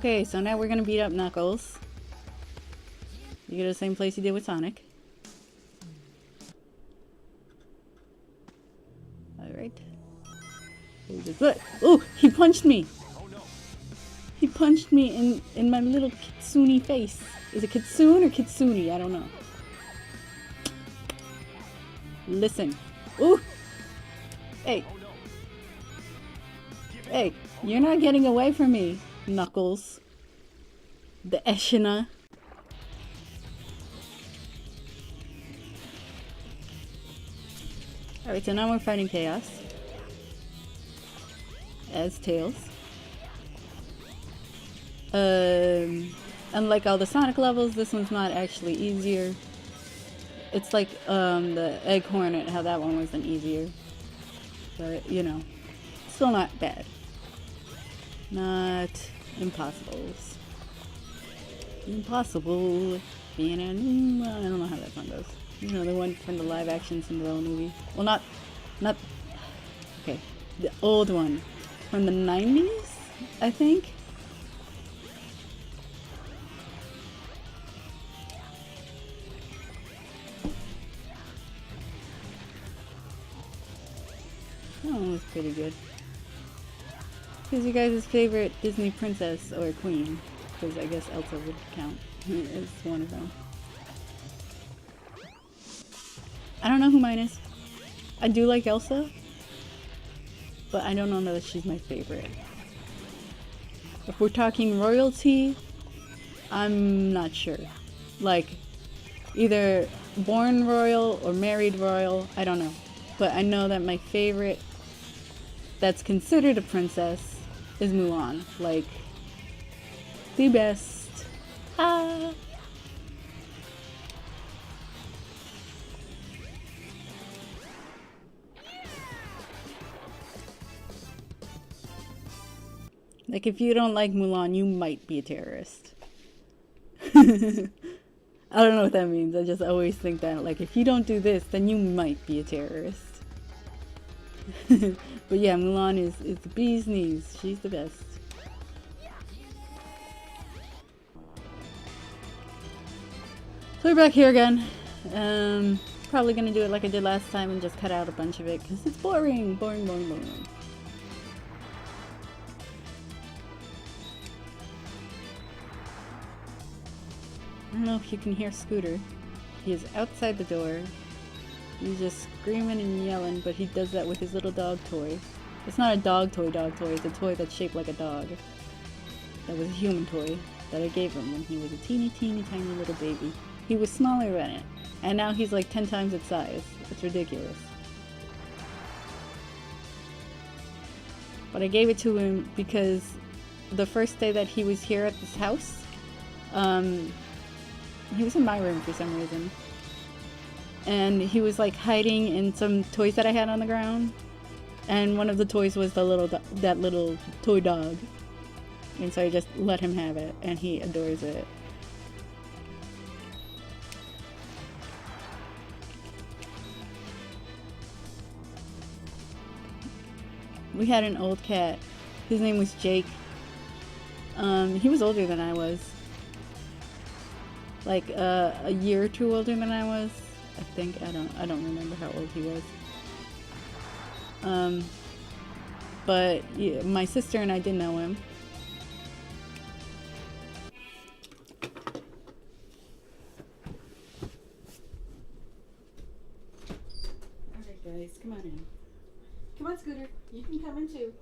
Okay, so now we're gonna beat up Knuckles. You go to the same place you did with Sonic. Alright. Oh, he punched me! He punched me in my little kitsune face. Is it kitsune or kitsune? I don't know. Listen. Ooh! Hey. Hey, you're not getting away from me, Knuckles. The Eshina. Alright, so now we're fighting Chaos. As Tails. Unlike all the Sonic levels, this one's not actually easier. It's like the Egg Hornet, how that one wasn't easier. But, you know, still not bad. Not impossible. Impossible. Being I don't know how that song goes. You know, the one from the live action Cinderella movie. Well, not, okay, the old one. From the 90s, I think. That one was pretty good. Who's your guys' favorite Disney princess or queen? Because I guess Elsa would count as one of them. I don't know who mine is. I do like Elsa, but I don't know that she's my favorite. If we're talking royalty, I'm not sure. Like, either born royal or married royal, I don't know. But I know that my favorite that's considered a princess is Mulan. Like, the best. Ah. Like, if you don't like Mulan, you might be a terrorist. I don't know what that means. I just always think that, like, if you don't do this, then you might be a terrorist. But yeah, Mulan is the bee's knees. She's the best. So we're back here again. Probably gonna do it like I did last time and just cut out a bunch of it, because it's boring. Boring, boring, boring. I don't know if you can hear Scooter. He is outside the door. He's just screaming and yelling, but he does that with his little dog toy. It's not a dog toy, it's a toy that's shaped like a dog. That was a human toy that I gave him when he was a teeny tiny little baby. He was smaller than it, and now he's like 10 times its size. It's ridiculous. But I gave it to him because the first day that he was here at this house, he was in my room for some reason. And he was like hiding in some toys that I had on the ground. And one of the toys was the that little toy dog. And so I just let him have it, and he adores it. We had an old cat. His name was Jake. He was older than I was. Like a year or two older than I was. I think. I don't remember how old he was. But yeah, my sister and I did know him. Alright guys, come on in. Come on, Scooter. You can come in too.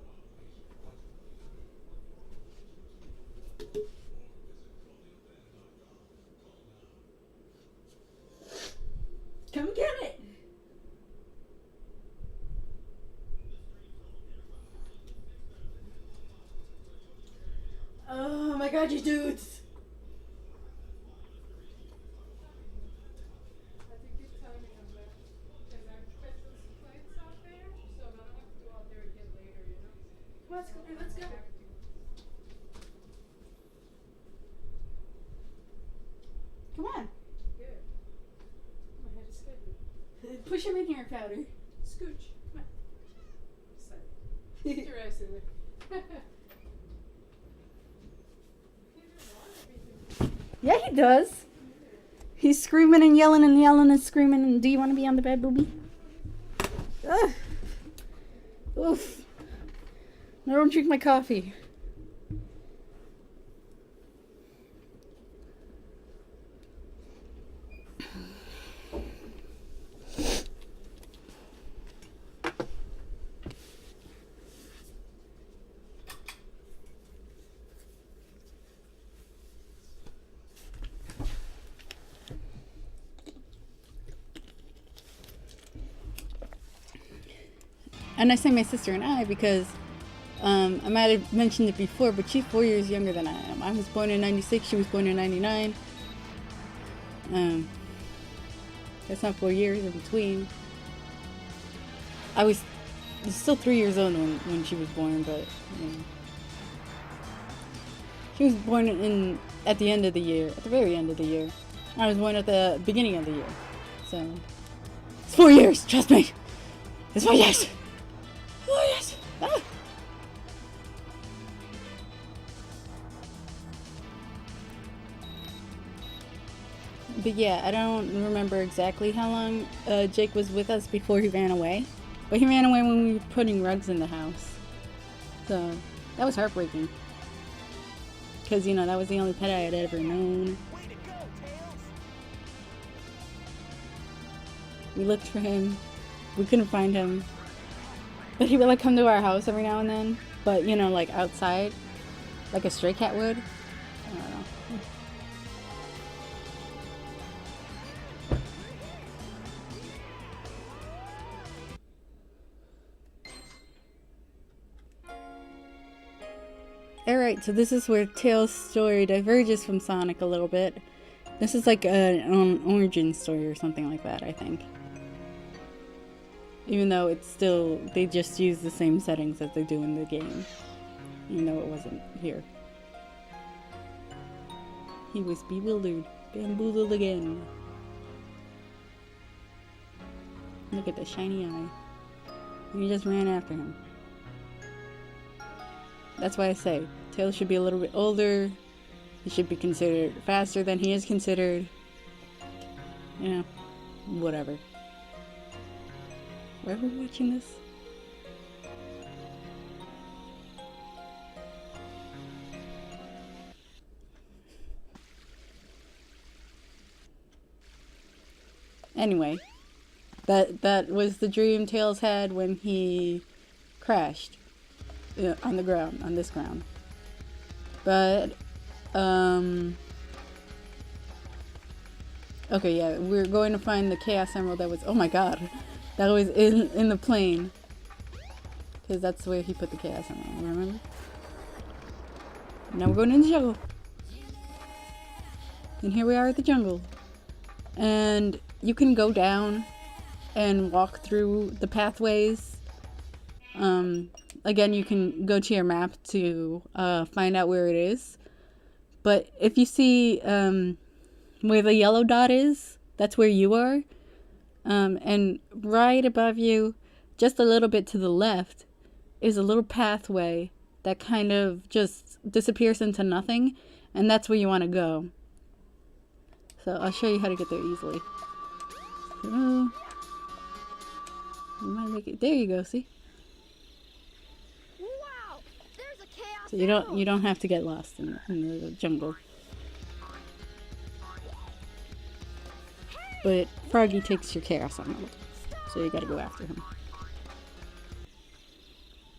Come get it! Oh my god, you dudes! I think you're timing them there. Because I put those plates out there, so I don't have to go out there again later, you know? Come on, Scooter, let's go. Come on. Good. I'm ahead of schedule. Push him in here, Powder. Scooch. Come on. Sorry. Get your ass in there. Yeah, he does. He's screaming and yelling and yelling and screaming. And do you want to be on the bed, booby? Ugh. Oof. No, don't drink my coffee. And I say my sister and I because I might have mentioned it before, but she's 4 years younger than I am. I was born in 96, she was born in 99. That's not 4 years in between. I was still 3 years old when she was born, but she was born at the end of the year, at the very end of the year. I was born at the beginning of the year. So, it's 4 years, trust me. It's 4 years. 4 years. Ah. But yeah, I don't remember exactly how long Jake was with us before he ran away. But he ran away when we were putting rugs in the house. So, that was heartbreaking. Because, that was the only pet I had ever known. We looked for him. We couldn't find him. But he would, like, come to our house every now and then. But, like, outside. Like a stray cat would. I don't know. Alright, so this is where Tails' story diverges from Sonic a little bit. This is like an origin story or something like that, I think. Even though it's still, they just use the same settings as they do in the game. Even though it wasn't here. He was bewildered, bamboozled again. Look at the shiny eye. And he just ran after him. That's why I say, Tails should be a little bit older. He should be considered faster than he is considered. Whatever. Why are we watching this? Anyway, that was the dream Tails had when he crashed on the ground, on this ground. But okay, yeah, we're going to find the Chaos Emerald that was, oh my god, that was in the plane. Because that's where he put the Chaos Emerald, remember? Now we're going in the jungle. And here we are at the jungle. And you can go down and walk through the pathways. Again, you can go to your map to find out where it is. But if you see where the yellow dot is, that's where you are. And right above you, just a little bit to the left, is a little pathway that kind of just disappears into nothing. And that's where you want to go. So I'll show you how to get there easily. So, you might make it. There you go, see? Wow, there's a chaos So you don't have to get lost in the jungle. But Froggy takes your Chaos Emerald, so you gotta go after him.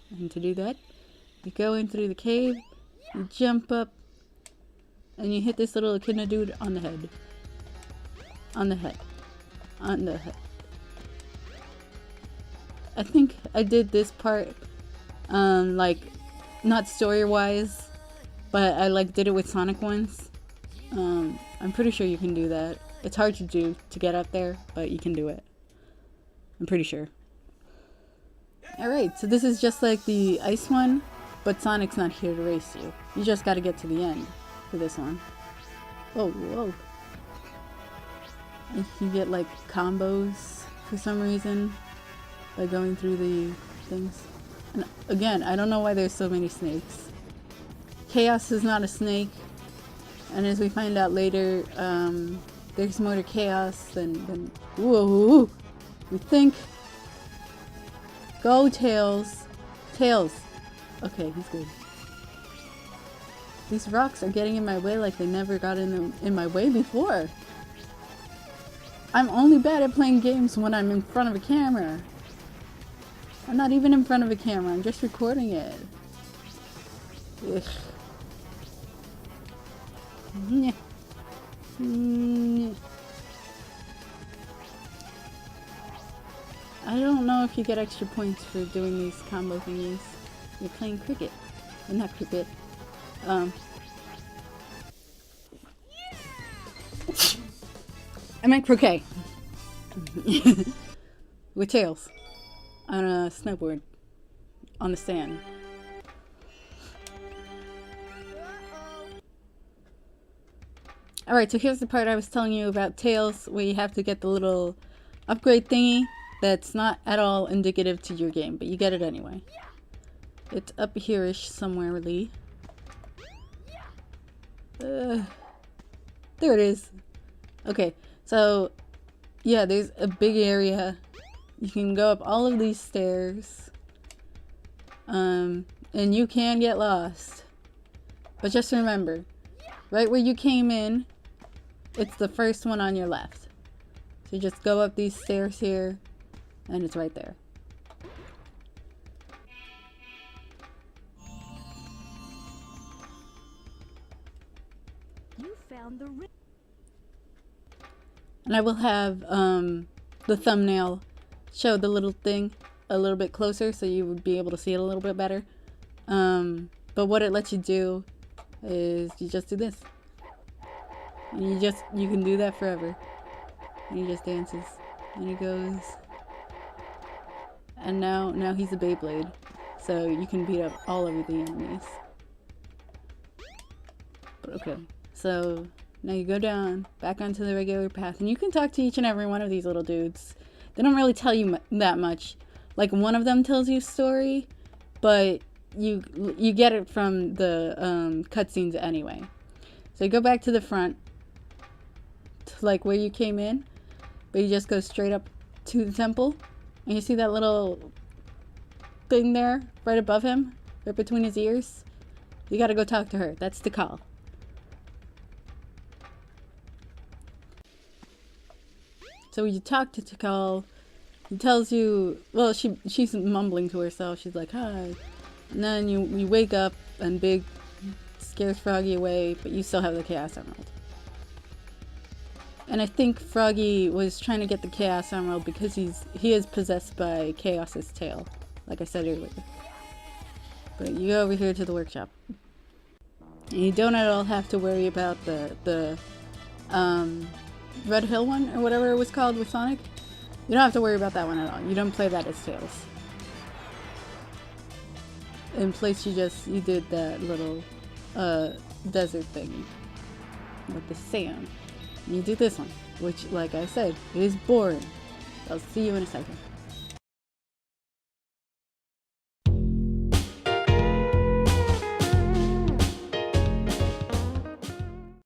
And to do that, you go in through the cave, you jump up, and you hit this little echidna dude on the head. On the head. On the head. I think I did this part, like, not story-wise, but I, like, did it with Sonic once. I'm pretty sure you can do that. It's hard to do, to get up there, but you can do it. I'm pretty sure. Alright, so this is just like the ice one, but Sonic's not here to race you. You just gotta get to the end for this one. Oh, whoa. And you get, like, combos for some reason by going through the things. And again, I don't know why there's so many snakes. Chaos is not a snake. And as we find out later, there's more to chaos than whoa, we think. Go, Tails. Tails. Okay, he's good. These rocks are getting in my way like they never got in my way before. I'm only bad at playing games when I'm in front of a camera. I'm not even in front of a camera, I'm just recording it. Ugh. Nyeh. Nyeh. I don't know if you get extra points for doing these combo thingies. You're playing cricket. Well, not cricket. I meant croquet. With Tails. On a snowboard. On the sand. Alright, so here's the part I was telling you about Tails, where you have to get the little upgrade thingy that's not at all indicative to your game, but you get it anyway. It's up here-ish somewhere, Lee. There it is. Okay, so yeah, there's a big area. You can go up all of these stairs. And you can get lost. But just remember, right where you came in, it's the first one on your left. So you just go up these stairs here, and it's right there. You found the ring. And I will have the thumbnail show the little thing a little bit closer so you would be able to see it a little bit better. But what it lets you do is you just do this. And you can do that forever. And he just dances. And he goes. And now he's a Beyblade. So you can beat up all of the enemies. But okay. So now you go down, back onto the regular path. And you can talk to each and every one of these little dudes. They don't really tell you that much. Like, one of them tells you a story, but you get it from the cutscenes anyway. So you go back to the front, to like where you came in, but you just go straight up to the temple, and you see that little thing there, right above him, right between his ears. You gotta go talk to her. That's the call. So you talk to Tikal. He tells you, well, she's mumbling to herself. She's like, hi. And then you wake up and Big scares Froggy away, but you still have the Chaos Emerald. And I think Froggy was trying to get the Chaos Emerald because he is possessed by Chaos's tail, like I said earlier. But you go over here to the workshop. And you don't at all have to worry about the Red Hill one, or whatever it was called with Sonic. You don't have to worry about that one at all. You don't play that as Tails. In place, you did that little desert thing with the sand. And you do this one, which, like I said, is boring. I'll see you in a second.